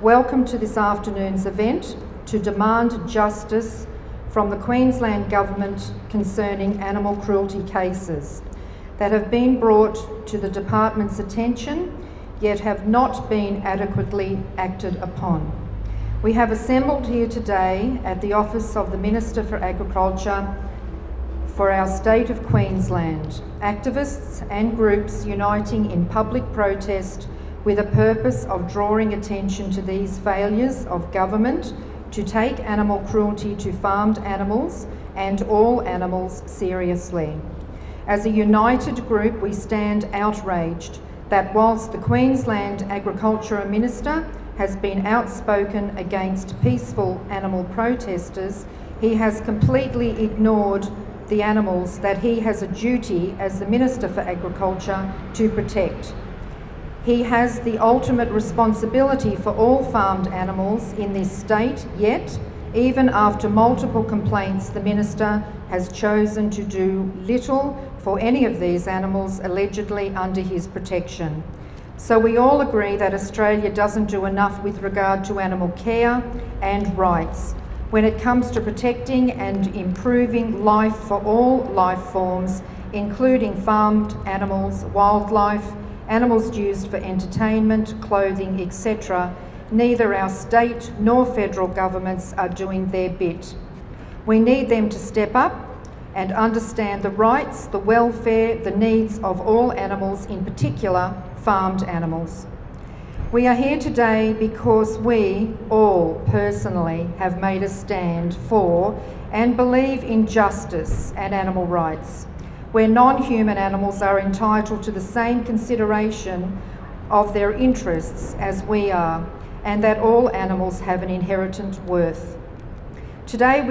Welcome to this afternoon's event to demand justice from the Queensland Government concerning animal cruelty cases that have been brought to the Department's attention yet have not been adequately acted upon. We have assembled here today at the Office of the Minister for Agriculture for our state of Queensland, activists and groups uniting in public protest with a purpose of drawing attention to these failures of government to take animal cruelty to farmed animals and all animals seriously. As a united group, we stand outraged that whilst the Queensland Agriculture Minister has been outspoken against peaceful animal protesters, he has completely ignored the animals that he has a duty as the Minister for Agriculture to protect. He has the ultimate responsibility for all farmed animals in this state, yet, even after multiple complaints, the Minister has chosen to do little for any of these animals allegedly under his protection. So we all agree that Australia doesn't do enough with regard to animal care and rights when it comes to protecting and improving life for all life forms, including farmed animals, wildlife, animals used for entertainment, clothing, etc. Neither our state nor federal governments are doing their bit. We need them to step up and understand the rights, the welfare, the needs of all animals, in particular farmed animals. We are here today because we all personally have made a stand for and believe in justice and animal rights, where non-human animals are entitled to the same consideration of their interests as we are, and that all animals have an inherent worth. Today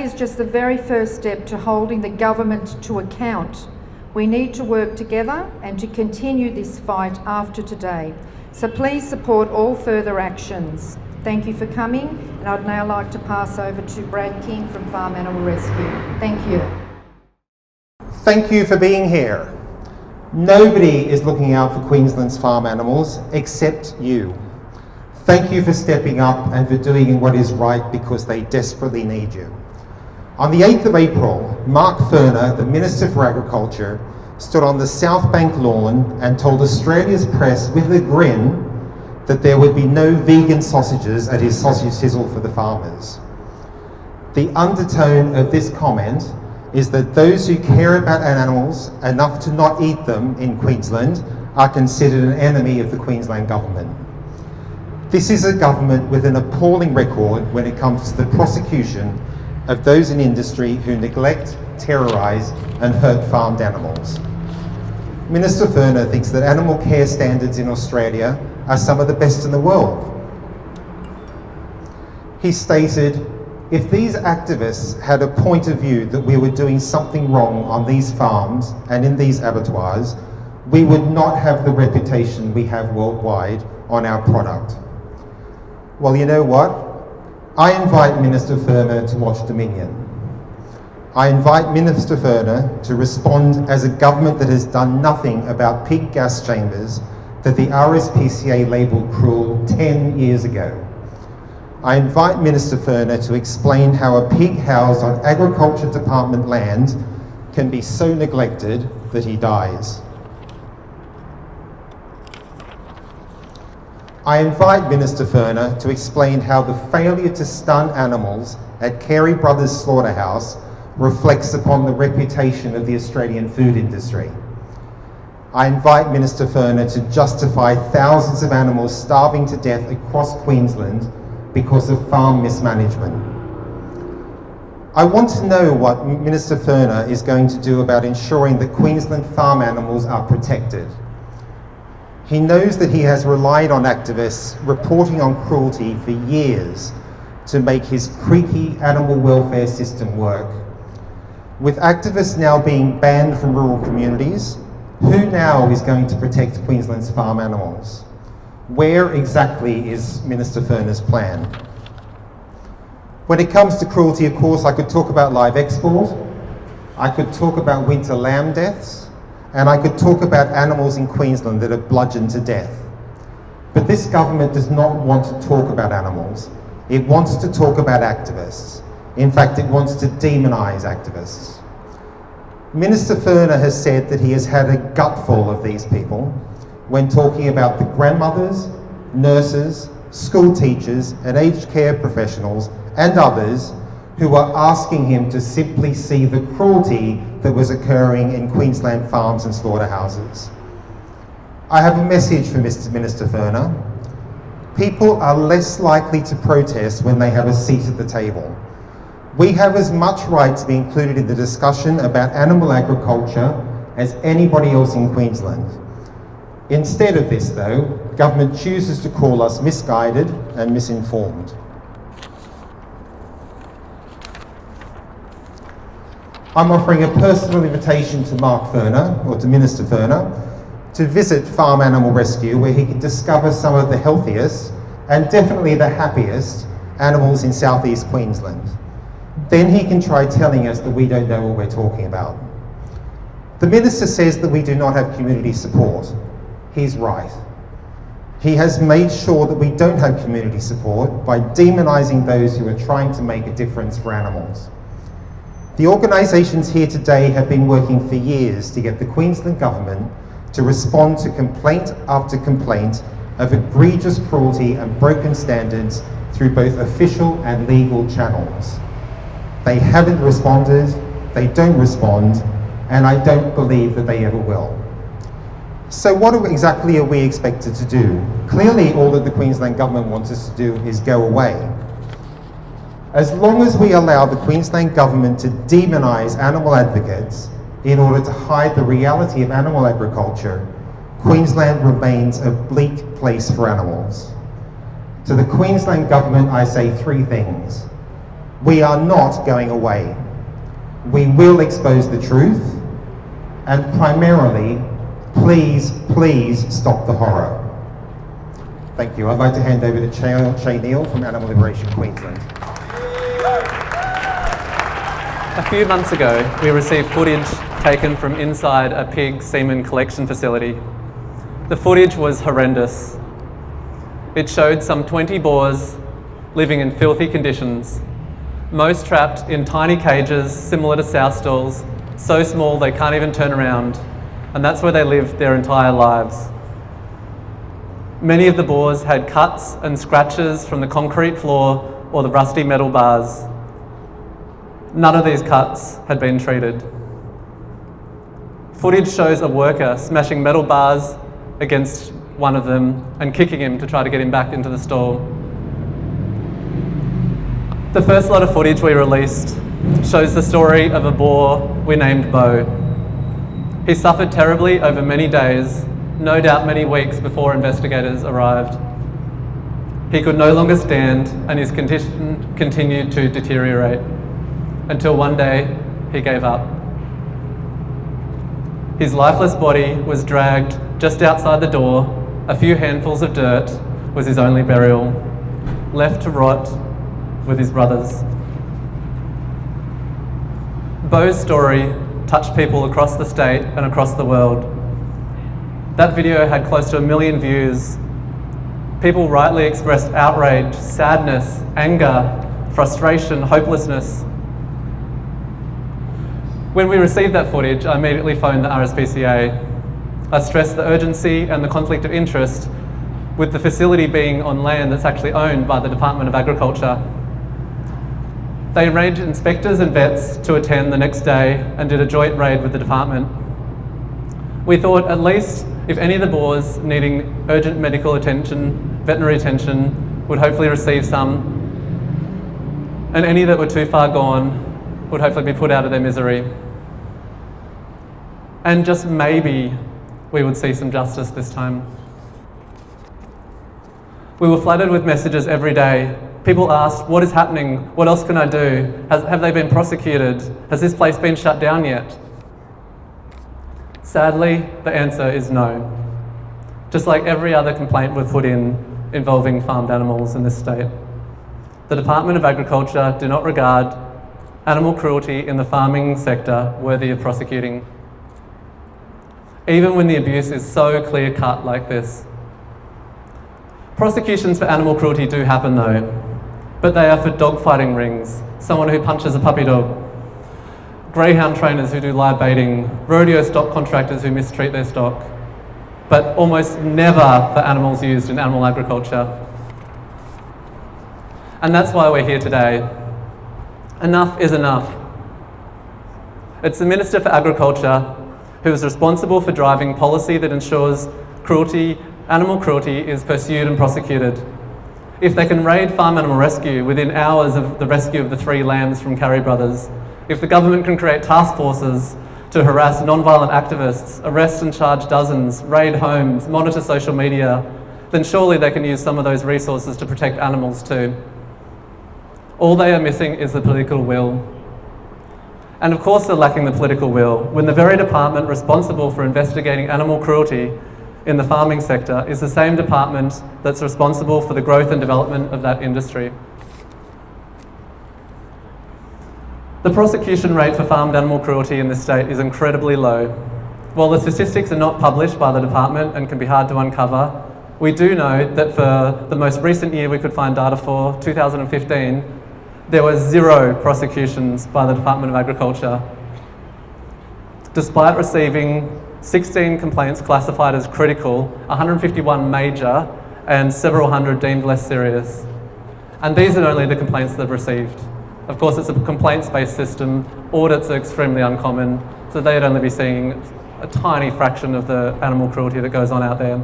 is just the very first step to holding the government to account. We need to work together and to continue this fight after today. So please support all further actions. Thank you for coming, and I'd now like to pass over to Brad King from Farm Animal Rescue. Thank you. Thank you for being here. Nobody is looking out for Queensland's farm animals except you. Thank you for stepping up and for doing what is right because they desperately need you. On the 8th of April, Mark Furner, the Minister for Agriculture, stood on the South Bank lawn and told Australia's press with a grin that there would be no vegan sausages at his sausage sizzle for the farmers. The undertone of this comment is that those who care about animals enough to not eat them in Queensland are considered an enemy of the Queensland Government. This is a government with an appalling record when it comes to the prosecution of those in industry who neglect, terrorise and hurt farmed animals. Minister Furner thinks that animal care standards in Australia are some of the best in the world. He stated, if these activists had a point of view that we were doing something wrong on these farms and in these abattoirs, we would not have the reputation we have worldwide on our product. Well, you know what? I invite Minister Furner to watch Dominion. I invite Minister Furner to respond as a government that has done nothing about pig gas chambers that the RSPCA labelled cruel 10 years ago. I invite Minister Furner to explain how a pig housed on Agriculture Department land can be so neglected that he dies. I invite Minister Furner to explain how the failure to stun animals at Carey Brothers Slaughterhouse reflects upon the reputation of the Australian food industry. I invite Minister Furner to justify thousands of animals starving to death across Queensland because of farm mismanagement. I want to know what Minister Furner is going to do about ensuring that Queensland farm animals are protected. He knows that he has relied on activists reporting on cruelty for years to make his creaky animal welfare system work. With activists now being banned from rural communities, who now is going to protect Queensland's farm animals? Where exactly is Minister Furner's plan? When it comes to cruelty, of course, I could talk about live export, I could talk about winter lamb deaths, and I could talk about animals in Queensland that are bludgeoned to death. But this government does not want to talk about animals. It wants to talk about activists. In fact, it wants to demonise activists. Minister Furner has said that he has had a gutful of these people when talking about the grandmothers, nurses, school teachers and aged care professionals and others who are asking him to simply see the cruelty that was occurring in Queensland farms and slaughterhouses. I have a message for Mr. Minister Furner. People are less likely to protest when they have a seat at the table. We have as much right to be included in the discussion about animal agriculture as anybody else in Queensland. Instead of this, though, government chooses to call us misguided and misinformed. I'm offering a personal invitation to Mark Furner, or to Minister Furner, to visit Farm Animal Rescue, where he can discover some of the healthiest and definitely the happiest animals in southeast Queensland. Then he can try telling us that we don't know what we're talking about. The Minister says that we do not have community support. He's right. He has made sure that we don't have community support by demonising those who are trying to make a difference for animals. The organisations here today have been working for years to get the Queensland Government to respond to complaint after complaint of egregious cruelty and broken standards through both official and legal channels. They haven't responded, they don't respond, and I don't believe that they ever will. So what exactly are we expected to do? Clearly all that the Queensland Government wants us to do is go away. As long as we allow the Queensland Government to demonise animal advocates in order to hide the reality of animal agriculture, Queensland remains a bleak place for animals. To the Queensland Government, I say three things. We are not going away. We will expose the truth, and primarily, please, please stop the horror. Thank you. I'd like to hand over to Shay Neal from Animal Liberation Queensland. A few months ago, we received footage taken from inside a pig semen collection facility. The footage was horrendous. It showed some 20 boars living in filthy conditions, most trapped in tiny cages similar to sow stalls, so small they can't even turn around, and that's where they lived their entire lives. Many of the boars had cuts and scratches from the concrete floor or the rusty metal bars. None of these cuts had been treated. Footage shows a worker smashing metal bars against one of them and kicking him to try to get him back into the stall. The first lot of footage we released shows the story of a boar we named Bo. He suffered terribly over many days, no doubt many weeks before investigators arrived. He could no longer stand and his condition continued to deteriorate until one day he gave up. His lifeless body was dragged just outside the door. A few handfuls of dirt was his only burial, left to rot with his brothers. Bo's story touched people across the state and across the world. That video had close to 1 million views. People rightly expressed outrage, sadness, anger, frustration, hopelessness. When we received that footage, I immediately phoned the RSPCA. I stressed the urgency and the conflict of interest with the facility being on land that's actually owned by the Department of Agriculture. They arranged inspectors and vets to attend the next day and did a joint raid with the department. We thought at least if any of the boars needing urgent medical attention, veterinary attention, would hopefully receive some, and any that were too far gone would hopefully be put out of their misery. And just maybe we would see some justice this time. We were flooded with messages every day. People asked, what is happening? What else can I do? Have they been prosecuted? Has this place been shut down yet? Sadly, the answer is no. Just like every other complaint we've put in involving farmed animals in this state. The Department of Agriculture do not regard animal cruelty in the farming sector worthy of prosecuting. Even when the abuse is so clear-cut like this. Prosecutions for animal cruelty do happen though, but they are for dogfighting rings, someone who punches a puppy dog, greyhound trainers who do live baiting, rodeo stock contractors who mistreat their stock, but almost never for animals used in animal agriculture. And that's why we're here today. Enough is enough. It's the Minister for Agriculture who is responsible for driving policy that ensures animal cruelty is pursued and prosecuted. If they can raid farm animal rescue within hours of the rescue of the 3 lambs from Curry Brothers, if the government can create task forces to harass non-violent activists, arrest and charge dozens, raid homes, monitor social media, then surely they can use some of those resources to protect animals too. All they are missing is the political will. And of course they're lacking the political will when the very department responsible for investigating animal cruelty in the farming sector is the same department that's responsible for the growth and development of that industry. The prosecution rate for farmed animal cruelty in this state is incredibly low. While the statistics are not published by the department and can be hard to uncover, we do know that for the most recent year we could find data for, 2015, there were 0 prosecutions by the Department of Agriculture, despite receiving 16 complaints classified as critical, 151 major, and several hundred deemed less serious. And these are only the complaints they've received. Of course, it's a complaints-based system. Audits are extremely uncommon, so they'd only be seeing a tiny fraction of the animal cruelty that goes on out there.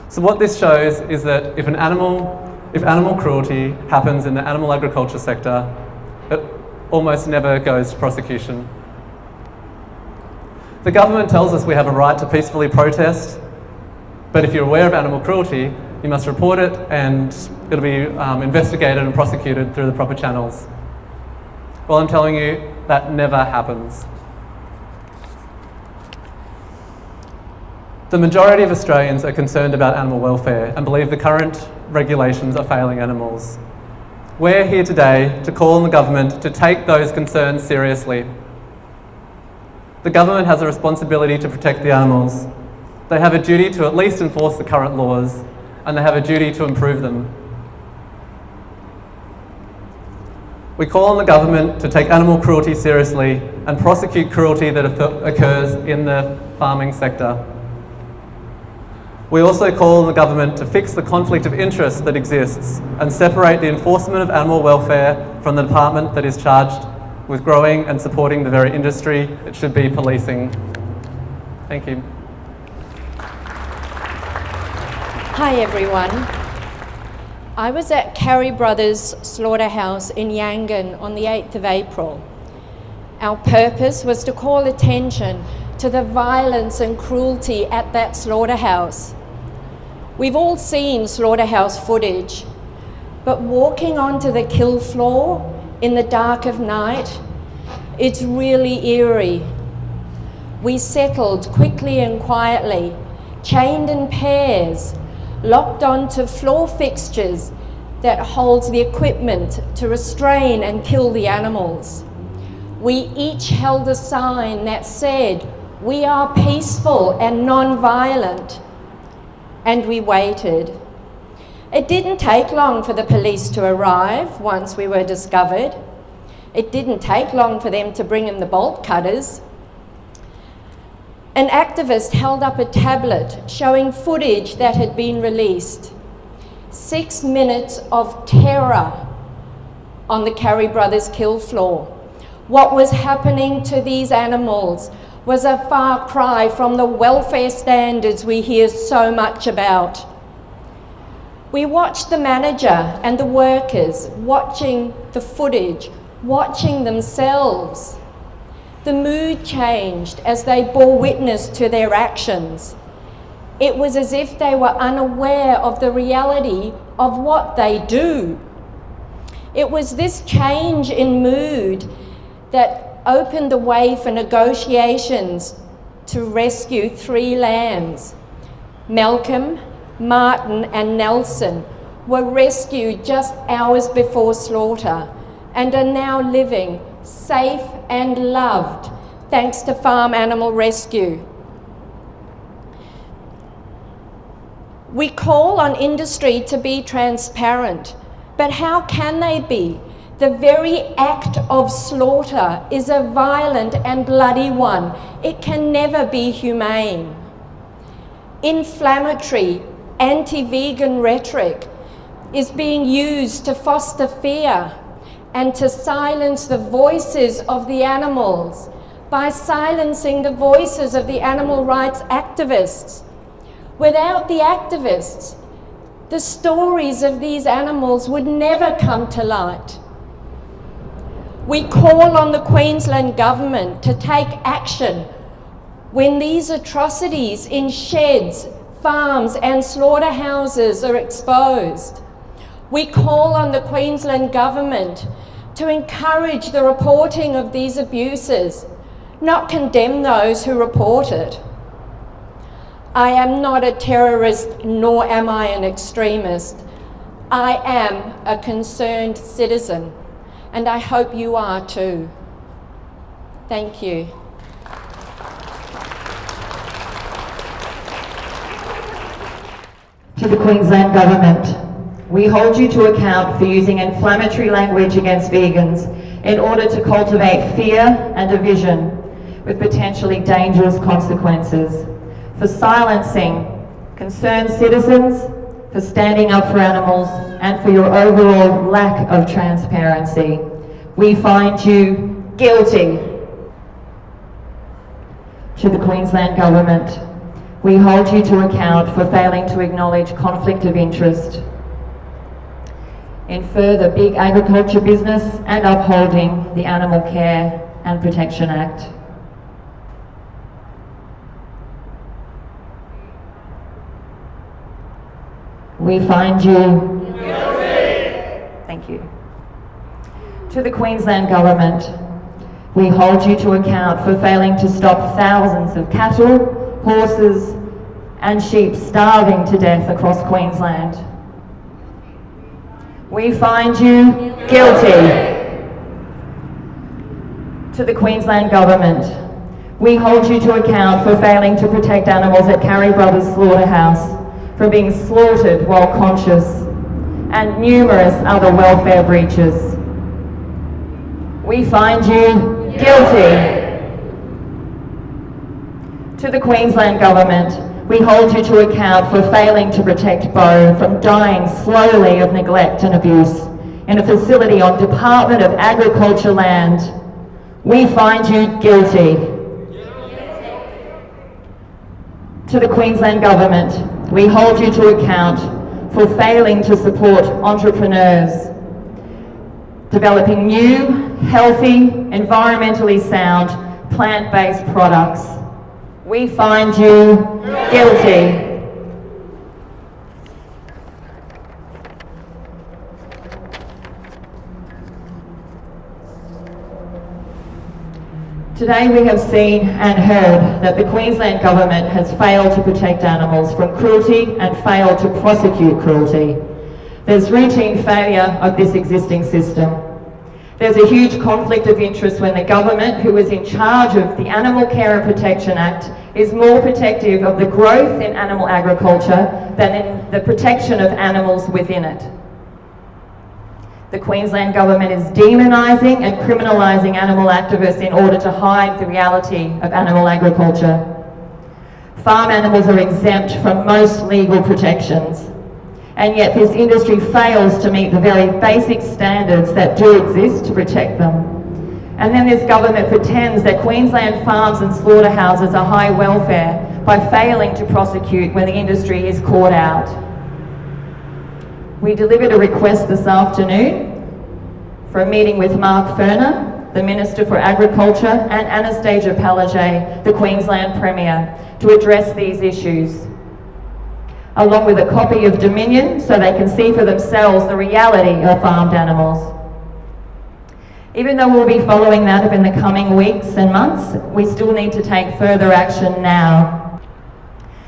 So what this shows is that if animal cruelty happens in the animal agriculture sector, it almost never goes to prosecution. The government tells us we have a right to peacefully protest, but if you're aware of animal cruelty, you must report it and it'll be investigated and prosecuted through the proper channels. Well, I'm telling you, that never happens. The majority of Australians are concerned about animal welfare and believe the current regulations are failing animals. We're here today to call on the government to take those concerns seriously. The government has a responsibility to protect the animals. They have a duty to at least enforce the current laws, and they have a duty to improve them. We call on the government to take animal cruelty seriously and prosecute cruelty that occurs in the farming sector. We also call on the government to fix the conflict of interest that exists and separate the enforcement of animal welfare from the department that is charged with growing and supporting the very industry it should be policing. Thank you. Hi everyone. I was at Curry Brothers slaughterhouse in Yangon on the 8th of April. Our purpose was to call attention to the violence and cruelty at that slaughterhouse. We've all seen slaughterhouse footage, but walking onto the kill floor in the dark of night, it's really eerie. We settled quickly and quietly, chained in pairs, locked onto floor fixtures that holds the equipment to restrain and kill the animals. We each held a sign that said, "We are peaceful and non-violent," and we waited. It didn't take long for the police to arrive once we were discovered. It didn't take long for them to bring in the bolt cutters. An activist held up a tablet showing footage that had been released. 6 minutes of terror on the Curry Brothers kill floor. What was happening to these animals was a far cry from the welfare standards we hear so much about. We watched the manager and the workers watching the footage, watching themselves. The mood changed as they bore witness to their actions. It was as if they were unaware of the reality of what they do. It was this change in mood that opened the way for negotiations to rescue 3 lambs. Malcolm, Martin and Nelson were rescued just hours before slaughter and are now living safe and loved thanks to farm animal rescue. We call on industry to be transparent, but how can they be? The very act of slaughter is a violent and bloody one. It can never be humane. Inflammatory, anti-vegan rhetoric is being used to foster fear and to silence the voices of the animals by silencing the voices of the animal rights activists. Without the activists, the stories of these animals would never come to light. We call on the Queensland Government to take action when these atrocities in sheds, farms and slaughterhouses are exposed. We call on the Queensland Government to encourage the reporting of these abuses, not condemn those who report it. I am not a terrorist, nor am I an extremist. I am a concerned citizen, and I hope you are too. Thank you. To the Queensland Government, we hold you to account for using inflammatory language against vegans in order to cultivate fear and division with potentially dangerous consequences, for silencing concerned citizens, for standing up for animals, and for your overall lack of transparency. We find you guilty. To the Queensland Government, we hold you to account for failing to acknowledge conflict of interest in further big agriculture business and upholding the Animal Care and Protection Act. We find you guilty. Thank you. To the Queensland Government, we hold you to account for failing to stop thousands of cattle, horses and sheep starving to death across Queensland. We find you guilty. To the Queensland Government, we hold you to account for failing to protect animals at Carey Brothers Slaughterhouse from being slaughtered while conscious, and numerous other welfare breaches. We find you guilty. To the Queensland Government, we hold you to account for failing to protect Bo from dying slowly of neglect and abuse in a facility on Department of Agriculture land. We find you guilty. To the Queensland Government, we hold you to account for failing to support entrepreneurs developing new, healthy, environmentally sound, plant-based products. We find you guilty. Today we have seen and heard that the Queensland Government has failed to protect animals from cruelty and failed to prosecute cruelty. There's routine failure of this existing system. There's a huge conflict of interest when the government, who is in charge of the Animal Care and Protection Act, is more protective of the growth in animal agriculture than in the protection of animals within it. The Queensland Government is demonising and criminalising animal activists in order to hide the reality of animal agriculture. Farm animals are exempt from most legal protections, and yet this industry fails to meet the very basic standards that do exist to protect them. And then this government pretends that Queensland farms and slaughterhouses are high welfare by failing to prosecute when the industry is caught out. We delivered a request this afternoon for a meeting with Mark Ferner, the Minister for Agriculture, and Anastasia Palaszczuk, the Queensland Premier, to address these issues, along with a copy of Dominion so they can see for themselves the reality of farmed animals. Even though we'll be following that up in the coming weeks and months, we still need to take further action now.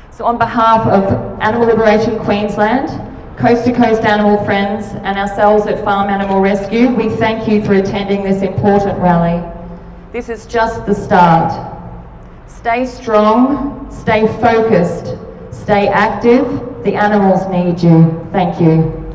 So on behalf of Animal Liberation Queensland, Coast to Coast Animal Friends and ourselves at Farm Animal Rescue, we thank you for attending this important rally. This is just the start. Stay strong, stay focused, stay active, The animals need you. Thank you.